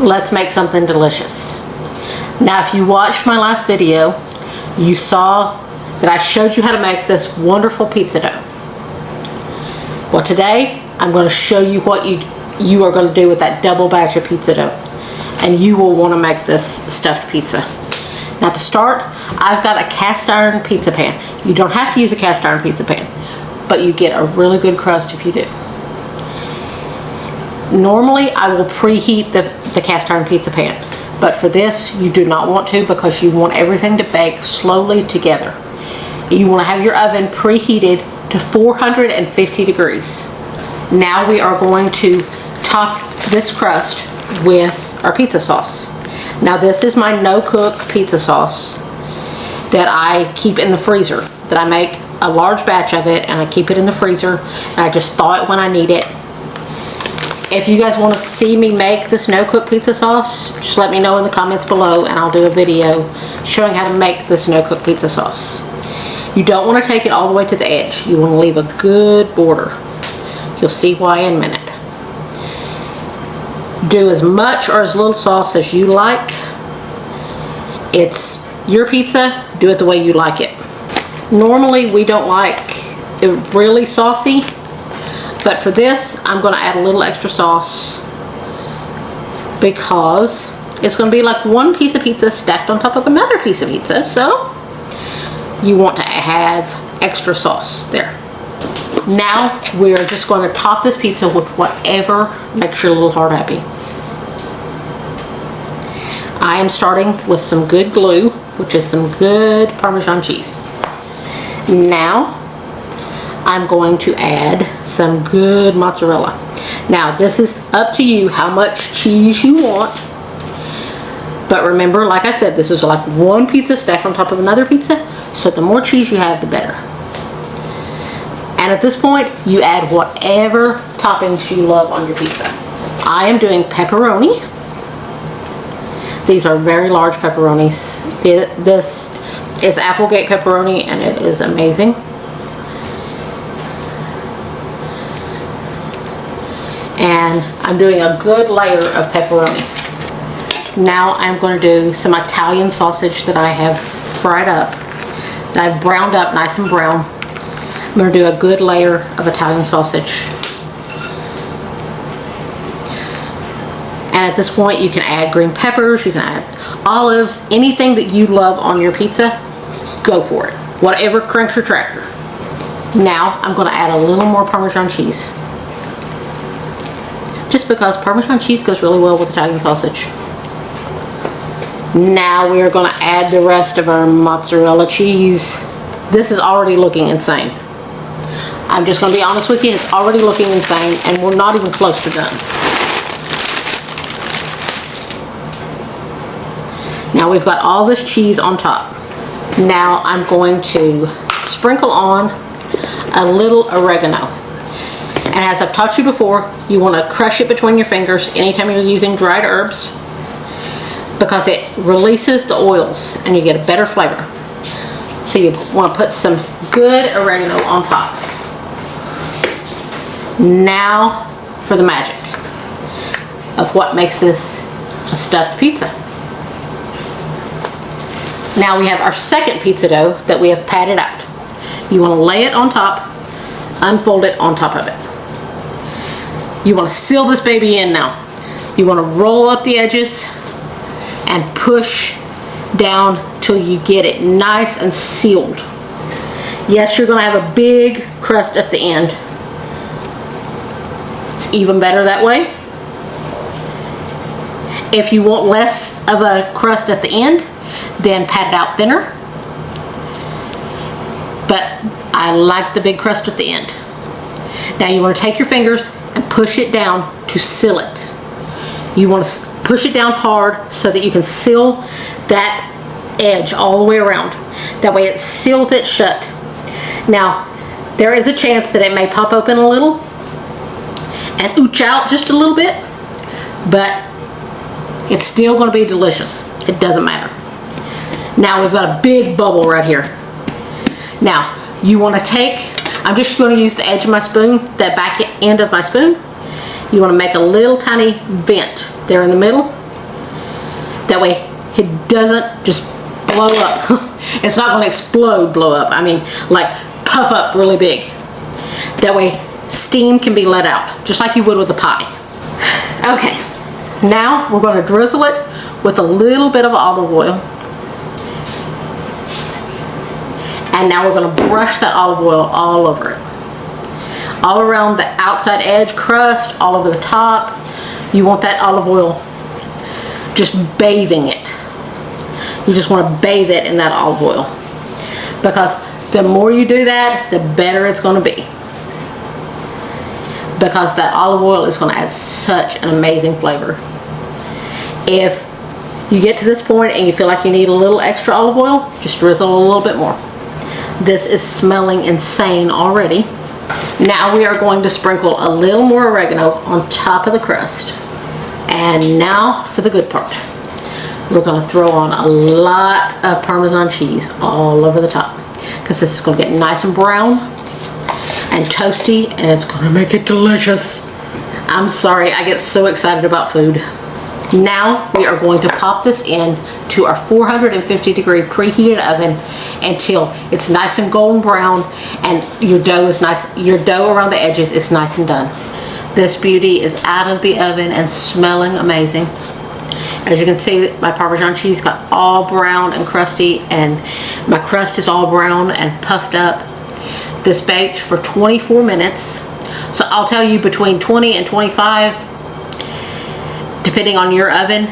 let's make something delicious. Now, if you watched my last video, you saw that I showed you how to make this wonderful pizza dough. Well, today I'm going to show you what you are going to do with that double batch of pizza dough, and you will want to make this stuffed pizza. Now, to start, I've got a cast iron pizza pan. You don't have to use a cast iron pizza pan, but you get a really good crust if you do. Normally, I will preheat the cast iron pizza pan, but for this, you do not want to, because you want everything to bake slowly together. You want to have your oven preheated to 450 degrees. Now we are going to top this crust with our pizza sauce. Now, this is my no-cook pizza sauce that I keep in the freezer, that I make a large batch of it and I keep it in the freezer, and I just thaw it when I need it. If you guys want to see me make this no-cook pizza sauce, just let me know in the comments below and I'll do a video showing how to make this no-cook pizza sauce. You don't want to take it all the way to the edge. You want to leave a good border. You'll see why in a minute. Do as much or as little sauce as you like. It's your pizza, do it the way you like it. Normally we don't like it really saucy, but for this I'm going to add a little extra sauce because it's going to be like one piece of pizza stacked on top of another piece of pizza, so you want to have extra sauce there. Now we're just going to top this pizza with whatever makes your little heart happy. I am starting with some good glue, which is some good Parmesan cheese. Now I'm going to add some good mozzarella. Now, this is up to you how much cheese you want, but remember, like I said, this is like one pizza stacked on top of another pizza, so the more cheese you have, the better. And at this point, you add whatever toppings you love on your pizza. I am doing pepperoni. These are very large pepperonis. This is Applegate pepperoni, and it is amazing. And I'm doing a good layer of pepperoni. Now I'm going to do some Italian sausage that I have fried up, that I've browned up nice and brown. I'm going to do a good layer of Italian sausage. And at this point you can add green peppers, you can add olives, anything that you love on your pizza, go for it. Whatever cranks your tractor. Now I'm going to add a little more Parmesan cheese, just because Parmesan cheese goes really well with Italian sausage. Now we are going to add the rest of our mozzarella cheese. This is already looking insane. I'm just going to be honest with you, it's already looking insane, and we're not even close to done. Now we've got all this cheese on top. Now I'm going to sprinkle on a little oregano. And as I've taught you before, you want to crush it between your fingers anytime you're using dried herbs, because it releases the oils and you get a better flavor. So you want to put some good oregano on top. Now for the magic of what makes this a stuffed pizza. Now we have our second pizza dough that we have patted out. You want to lay it on top, unfold it on top of it. You want to seal this baby in now. You want to roll up the edges and push down till you get it nice and sealed. Yes, you're going to have a big crust at the end. It's even better that way. If you want less of a crust at the end, then pat it out thinner. But I like the big crust at the end. Now you want to take your fingers and push it down to seal it. You want to push it down hard so that you can seal that edge all the way around. That way it seals it shut. Now, there is a chance that it may pop open a little and ooch out just a little bit, but it's still going to be delicious. It doesn't matter. Now we've got a big bubble right here. Now you want to take, I'm just going to use the edge of my spoon, that back end of my spoon. You want to make a little tiny vent there in the middle, That way it doesn't just blow up. It's not going to explode, blow up. I mean, like puff up really big. That way steam can be let out, just like you would with a pie. Okay, now we're going to drizzle it with a little bit of olive oil. And now we're going to brush that olive oil all over it. All around the outside edge crust, all over the top. You want that olive oil just bathing it. You just want to bathe it in that olive oil. Because the more you do that, the better it's going to be. Because that olive oil is going to add such an amazing flavor. If you get to this point and you feel like you need a little extra olive oil, just drizzle a little bit more. This is smelling insane already. Now we are going to sprinkle a little more oregano on top of the crust. And now for the good part. We're going to throw on a lot of Parmesan cheese all over the top. Because this is going to get nice and brown and toasty, and it's going to make it delicious. I'm sorry, I get so excited about food. Now we are going to pop this in to our 450-degree preheated oven until it's nice and golden brown and your dough is nice. Your dough around the edges is nice and done. This beauty is out of the oven and smelling amazing. As you can see, my Parmesan cheese got all brown and crusty, and my crust is all brown and puffed up. This baked for 24 minutes. So I'll tell you, between 20 and 25, depending on your oven.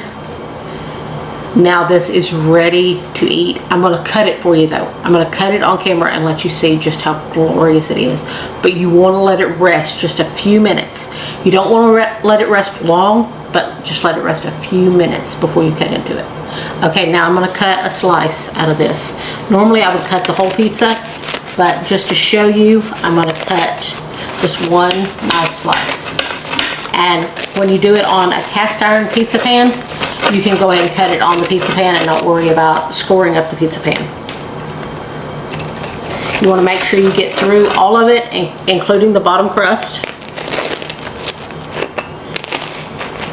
Now this is ready to eat. I'm going to cut it for you though. I'm going to cut it on camera and let you see just how glorious it is. But you want to let it rest just a few minutes. You don't want to let it rest long, but just let it rest a few minutes before you cut into it. Okay, now I'm going to cut a slice out of this. Normally I would cut the whole pizza, but just to show you, I'm going to cut just one nice slice. And when you do it on a cast iron pizza pan, you can go ahead and cut it on the pizza pan and not worry about scoring up the pizza pan. You want to make sure you get through all of it, including the bottom crust.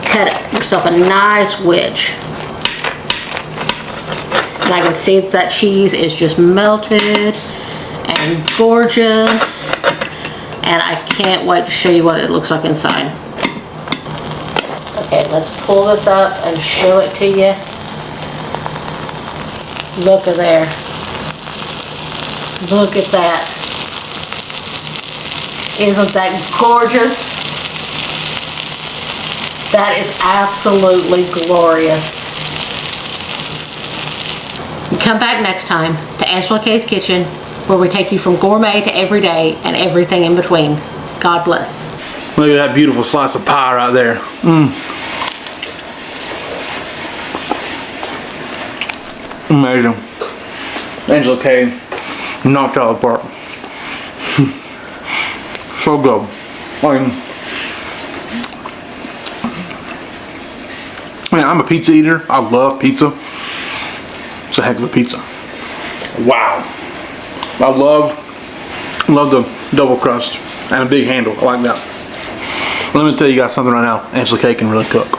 Cut yourself a nice wedge. And I can see that cheese is just melted and gorgeous. And I can't wait to show you what it looks like inside. Okay, let's pull this up and show it to you. Look at there. Look at that. Isn't that gorgeous? That is absolutely glorious. You come back next time to Angela K's Kitchen, where we take you from gourmet to everyday and everything in between. God bless. Look at that beautiful slice of pie right there. Amazing. Angela K knocked out of the park. So good. Man, I'm a pizza eater. I love pizza. It's a heck of a pizza. Wow. I love the double crust and a big handle. I like that. Let me tell you guys something right now. Angela K can really cook.